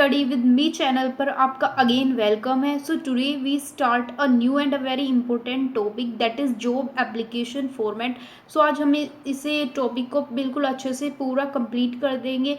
Study with me channel पर आपका again welcome है। So today we start a new and a very important topic that is job application format. So आज हम इसे topic को बिल्कुल अच्छे से पूरा कंप्लीट कर देंगे।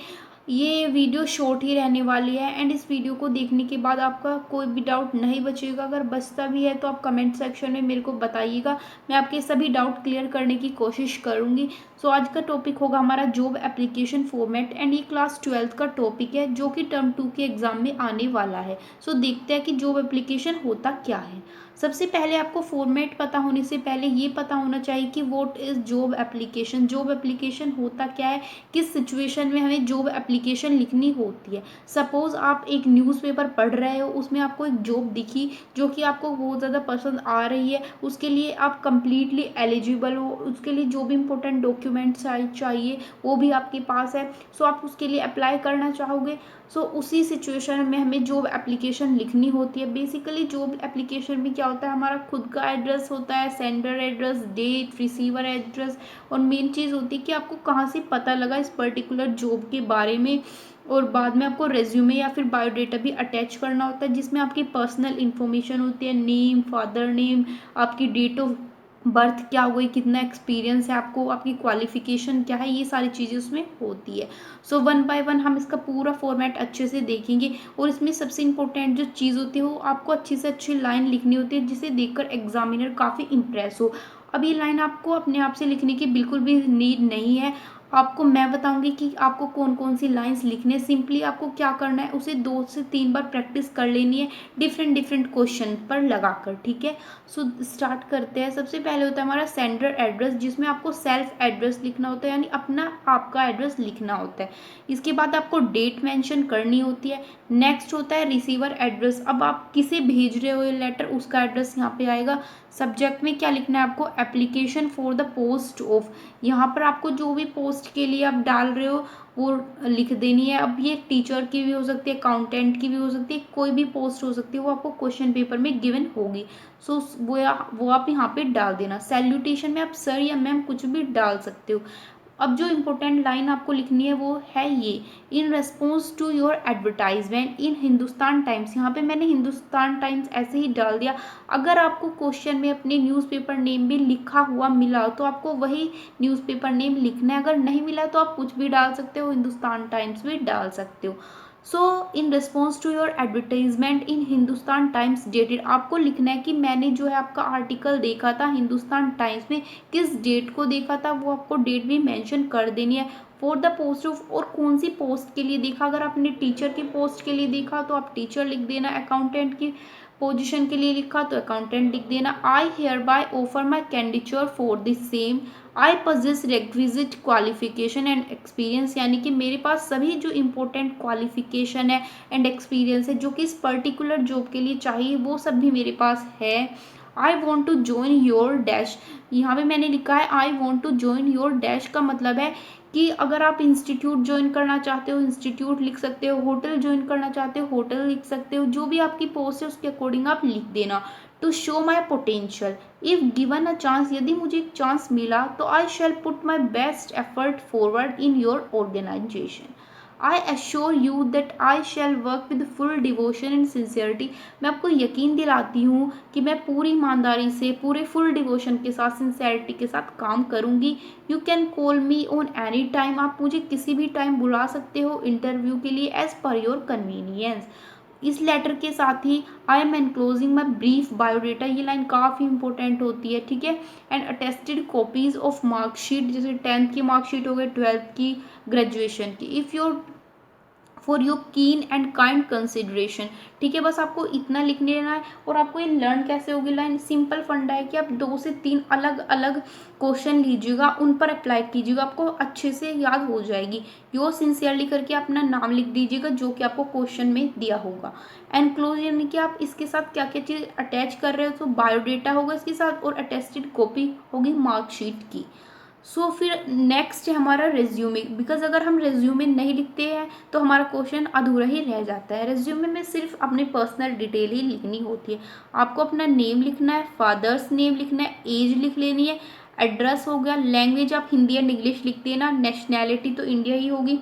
ये वीडियो शॉर्ट ही रहने वाली है एंड इस वीडियो को देखने के बाद आपका कोई भी डाउट नहीं बचेगा। अगर बचता भी है तो आप कमेंट सेक्शन में मेरे को बताइएगा, मैं आपके सभी डाउट क्लियर करने की कोशिश करूँगी। सो आज का टॉपिक होगा हमारा जॉब एप्लीकेशन फॉर्मेट एंड ये क्लास 12th का टॉपिक है जो कि टर्म 2 के एग्जाम में आने वाला है। सो देखते हैं कि जॉब एप्लीकेशन होता क्या है। सबसे पहले आपको फॉर्मेट पता होने से पहले ये पता होना चाहिए कि what is job application. Job application होता क्या है, किस सिचुएशन में हमें जॉब एप्लीकेशन लिखनी होती है। सपोज़ आप एक न्यूज़पेपर पढ़ रहे हो, उसमें आपको एक जॉब दिखी जो कि आपको बहुत ज़्यादा पसंद आ रही है, उसके लिए आप कंप्लीटली एलिजिबल हो, उसके लिए जो भी इंपॉर्टेंट डॉक्यूमेंट्स चाहिए वो भी आपके पास है। सो आप उसके लिए अप्लाई करना चाहोगे। सो उसी सिचुएशन में हमें जॉब एप्लीकेशन लिखनी होती है। बेसिकली जॉब एप्लीकेशन में क्या होता है, हमारा खुद का एड्रेस होता है, sender address, date, receiver address, और मेन चीज़ होती है कि आपको कहाँ से पता लगा इस पर्टिकुलर जॉब के बारे में। और बाद में आपको रेज्यूमे या फिर बायोडेटा भी अटैच करना होता है जिसमें आपकी पर्सनल इन्फॉर्मेशन होती है, नेम, फादर नेम, आपकी डेट ऑफ बर्थ क्या हुई, कितना एक्सपीरियंस है आपको, आपकी क्वालिफिकेशन क्या है, ये सारी चीज़ें उसमें होती है। सो वन बाय वन हम इसका पूरा फॉर्मेट अच्छे से देखेंगे। और इसमें सबसे इंपॉर्टेंट जो चीज़ होती है वो आपको अच्छी से अच्छी लाइन लिखनी होती है जिसे देखकर एग्जामिनर काफ़ी इम्प्रेस हो। अब ये लाइन आपको अपने आप से लिखने की बिल्कुल भी नीड नहीं है। आपको मैं बताऊंगी कि आपको कौन कौन सी लाइंस लिखने। सिंपली आपको क्या करना है, उसे 2 से 3 बार प्रैक्टिस कर लेनी है डिफरेंट डिफरेंट क्वेश्चन पर लगाकर। ठीक है, सो स्टार्ट करते हैं। सबसे पहले होता है हमारा सेंडर एड्रेस जिसमें आपको सेल्फ एड्रेस लिखना होता है, यानी अपना आपका एड्रेस लिखना होता है। इसके बाद आपको डेट मेंशन करनी होती है। नेक्स्ट होता है रिसीवर एड्रेस, अब आप किसे भेज रहे हो ये लेटर, उसका एड्रेस यहाँ पे आएगा। सब्जेक्ट में क्या लिखना है आपको, application for the post of, यहाँ पर आपको जो भी पोस्ट के लिए आप डाल रहे हो वो लिख देनी है। अब ये टीचर की भी हो सकती है, अकाउंटेंट की भी हो सकती है, कोई भी पोस्ट हो सकती है, वो आपको क्वेश्चन पेपर में गिवन होगी। सो वो आप यहाँ पे डाल देना। सैल्यूटेशन में आप सर या मैम कुछ भी डाल सकते हो। अब जो इम्पोर्टेंट लाइन आपको लिखनी है वो है ये, in response to your advertisement in Hindustan Times. यहाँ पे मैंने हिंदुस्तान टाइम्स ऐसे ही डाल दिया। अगर आपको क्वेश्चन में अपने न्यूज़पेपर नेम भी लिखा हुआ मिला तो आपको वही न्यूज़पेपर नेम लिखना है। अगर नहीं मिला तो आप कुछ भी डाल सकते हो, हिंदुस्तान टाइम्स भी डाल सकते हो। So in response to your advertisement in Hindustan Times dated, आपको लिखना है कि मैंने जो है आपका आर्टिकल देखा था हिंदुस्तान टाइम्स में, किस डेट को देखा था, वो आपको डेट भी मेंशन कर देनी है। फॉर द पोस्ट ऑफ, और कौन सी पोस्ट के लिए देखा, अगर आपने टीचर की पोस्ट के लिए देखा तो आप टीचर लिख देना, अकाउंटेंट की पोजीशन के लिए लिखा तो अकाउंटेंट लिख देना। I hereby offer my candidature for the same, I possess requisite qualification and experience, यानी कि मेरे पास सभी जो इम्पोर्टेंट क्वालिफिकेशन है एंड एक्सपीरियंस है जो कि इस पर्टिकुलर जॉब के लिए चाहिए वो सब भी मेरे पास है। I want to join your dash, यहाँ पे मैंने लिखा है I want to join your dash का मतलब है कि अगर आप इंस्टीट्यूट ज्वाइन करना चाहते हो इंस्टीट्यूट लिख सकते हो, होटल ज्वाइन करना चाहते हो होटल लिख सकते हो, जो भी आपकी पोस्ट है उसके अकॉर्डिंग आप लिख देना। To show my potential if given a chance, यदि मुझे एक चांस मिला तो I shall put my best effort forward in your organisation. I assure you that I shall work with full devotion and sincerity, मैं आपको यकीन दिलाती हूँ कि मैं पूरी ईमानदारी से, पूरे फुल डिवोशन के साथ, सिंसियरिटी के साथ काम करूँगी। You can call me on any time, आप मुझे किसी भी टाइम बुला सकते हो इंटरव्यू के लिए एज पर योर कन्वीनियंस। इस लेटर के साथ ही I am enclosing my brief biodata, ये लाइन काफ़ी इंपॉर्टेंट होती है। ठीक है, and attested copies of marksheet, जैसे 10th की मार्कशीट हो गई, 12th की, ग्रेजुएशन की, इफ़ योर फॉर योर कीन एंड काइंड कंसिडरेशन। ठीक है, बस आपको इतना लिख लेना है। और आपको ये लर्न कैसे होगी लाइन, सिंपल फंडा है कि आप 2 से 3 अलग अलग क्वेश्चन लीजिएगा, उन पर अप्लाई कीजिएगा, आपको अच्छे से याद हो जाएगी। योर सिंसियरली करके अपना नाम लिख दीजिएगा जो कि आपको क्वेश्चन में दिया होगा। एनक्लोज यानी कि आप इसके साथ क्या क्या चीज़ अटैच कर रहे हो, तो बायोडेटा होगा इसके साथ और अटेस्टेड कॉपी होगी मार्कशीट की। फिर नेक्स्ट है हमारा रेज्यूमे, बिकॉज अगर हम रेज्यूमे नहीं लिखते हैं तो हमारा क्वेश्चन अधूरा ही रह जाता है। रेज्यूमे में सिर्फ अपनी पर्सनल डिटेल ही लिखनी होती है। आपको अपना नेम लिखना है, फादर्स नेम लिखना है, एज लिख लेनी है, एड्रेस हो गया, लैंग्वेज आप हिंदी या इंग्लिश लिख देना, नेशनैलिटी तो इंडिया ही होगी,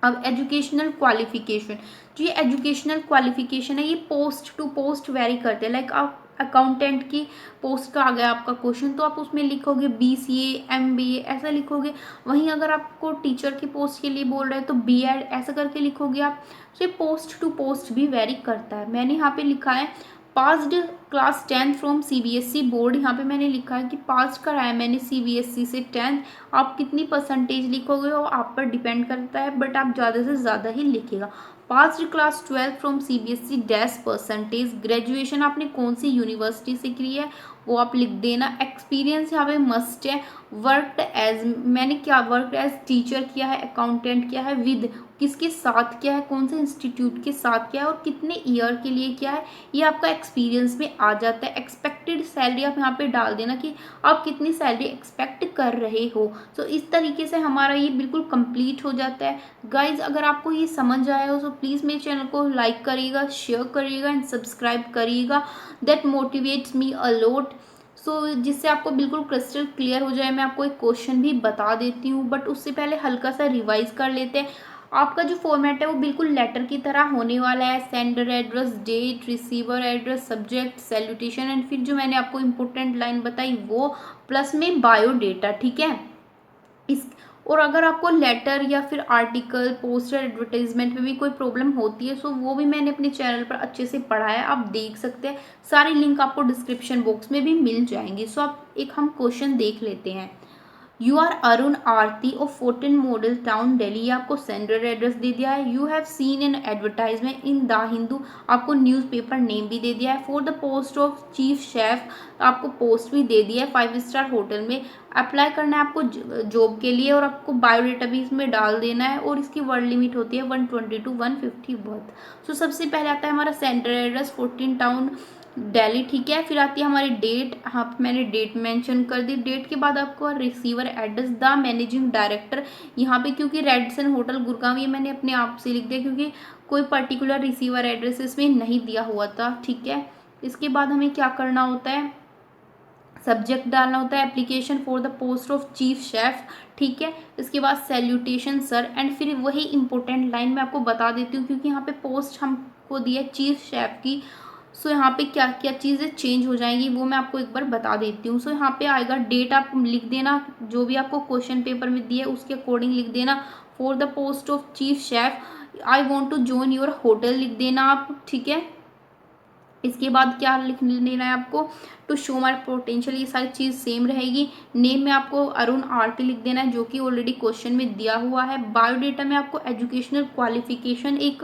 अब एजुकेशनल क्वालिफिकेशन, जो ये एजुकेशनल क्वालिफिकेशन है ये पोस्ट टू पोस्ट वेरी करते हैं। लाइक आप अकाउंटेंट की पोस्ट का आ गया आपका क्वेश्चन, तो आप उसमें लिखोगे BCA MBA ऐसा लिखोगे। वहीं अगर आपको टीचर की पोस्ट के लिए बोल रहे हैं तो B.Ed ऐसा करके लिखोगे आप। तो ये पोस्ट टू पोस्ट भी वेरी करता है। मैंने यहाँ पे लिखा है passed class 10th from CBSE board. यहाँ पे मैंने लिखा है कि पास करा है मैंने CBSE से 10th। आप कितनी परसेंटेज लिखोगे वो आप पर डिपेंड करता है, बट आप ज़्यादा से ज़्यादा ही लिखेगा। Passed class 12th from CBSE dash percentage. Graduation आपने कौन सी यूनिवर्सिटी से की है वो आप लिख देना। एक्सपीरियंस यहाँ पे मस्ट है। वर्कड एज, मैंने क्या वर्कड एज टीचर किया है, अकाउंटेंट किया है, विद किसके साथ किया है, कौन से इंस्टीट्यूट के साथ किया है और कितने ईयर के लिए किया है, ये आपका एक्सपीरियंस में आ जाता है। एक्सपेक्टेड सैलरी आप यहाँ पे डाल देना कि आप कितनी सैलरी एक्सपेक्ट कर रहे हो। तो इस तरीके से हमारा ये बिल्कुल कंप्लीट हो जाता है। गाइज अगर आपको ये समझ आया हो तो प्लीज़ मेरे चैनल को लाइक करिएगा, शेयर करिएगा एंड सब्सक्राइब करिएगा। That motivates me a lot. So जिससे आपको बिल्कुल क्रिस्टल क्लियर हो जाए। मैं आपको एक क्वेश्चन भी बता देती हूँ, बट उससे पहले हल्का सा रिवाइज कर लेते हैं। आपका जो फॉर्मेट है वो बिल्कुल लेटर की तरह होने वाला है। Sender address, date, receiver address, subject, salutation and फिर जो मैंने आपको इम्पोर्टेंट लाइन बताई वो, प्लस में बायोडेटा। ठीक है। इस और अगर आपको लेटर या फिर आर्टिकल, पोस्टर, एडवर्टाइजमेंट में भी कोई प्रॉब्लम होती है सो वो भी मैंने अपने चैनल पर अच्छे से पढ़ा है, आप देख सकते हैं। सारी लिंक आपको डिस्क्रिप्शन बॉक्स में भी मिल जाएंगी। सो आप एक हम क्वेश्चन देख लेते हैं। You are Arun Aarti of 14 Model Town Delhi. ये आपको सेंडर एड्रेस दे दिया है। You have seen an advertisement in the Hindu, आपको न्यूज़पेपर नेम भी दे दिया है। For the post of chief chef, आपको पोस्ट भी दे दिया है 5 स्टार होटल में। अप्लाई करना है आपको जॉब के लिए और आपको बायोडेटा भी इसमें डाल देना है और इसकी वर्ड लिमिट होती है 120 to 150 वर्ड। सो सबसे पहले आता है हमारा सेंटर एड्रेस 14 टाउन दिल्ली। ठीक है। फिर आती है हमारी डेट। हाँ मैंने डेट मेंशन कर दी। डेट के बाद आपको receiver address, the managing director. यहाँ पे क्योंकि रेडिसन होटल गुड़गांव ये मैंने अपने आप से लिख दिया क्योंकि कोई पर्टिकुलर रिसीवर एड्रेस इसमें नहीं दिया हुआ था। ठीक है। इसके बाद हमें क्या करना होता है, सब्जेक्ट डालना होता है application for the post of chief chef. ठीक है। इसके बाद सैल्यूटेशन सर एंड फिर वही इंपॉर्टेंट लाइन मैं आपको बता देती हूँ क्योंकि यहाँ पे पोस्ट हमको दी है चीफ शेफ की। सो यहाँ पे क्या क्या चीज़ें चेंज हो जाएंगी वो मैं आपको एक बार बता देती हूँ। सो यहाँ पे आएगा डेट, आप लिख देना जो भी आपको क्वेश्चन पेपर में दिया है उसके अकॉर्डिंग लिख देना। For the post of chief chef I want to join your hotel लिख देना आप। ठीक है। इसके बाद क्या लिख लेना है आपको, टू शो माई पोटेंशियल, ये सारी चीज़ सेम रहेगी। नेम में आपको अरुण आरती लिख देना है जो कि ऑलरेडी क्वेश्चन में दिया हुआ है। बायोडेटा में आपको एजुकेशनल क्वालिफिकेशन एक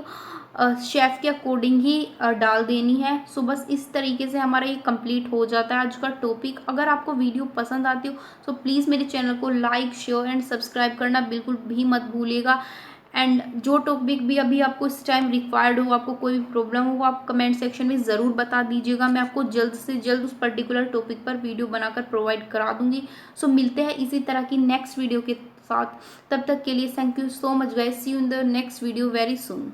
शेफ के अकॉर्डिंग ही डाल देनी है। सो बस इस तरीके से हमारा ये कंप्लीट हो जाता है आज का टॉपिक। अगर आपको वीडियो पसंद आती हो तो प्लीज़ मेरे चैनल को लाइक, शेयर एंड सब्सक्राइब करना बिल्कुल भी मत भूलिएगा। एंड जो टॉपिक भी अभी आपको इस टाइम रिक्वायर्ड हो, आपको कोई भी प्रॉब्लम हो आप कमेंट सेक्शन में ज़रूर बता दीजिएगा। मैं आपको जल्द से जल्द उस पर्टिकुलर टॉपिक पर वीडियो बनाकर प्रोवाइड करा दूंगी। सो मिलते हैं इसी तरह की नेक्स्ट वीडियो के साथ। तब तक के लिए thank you so much guys. See you in the next video very soon.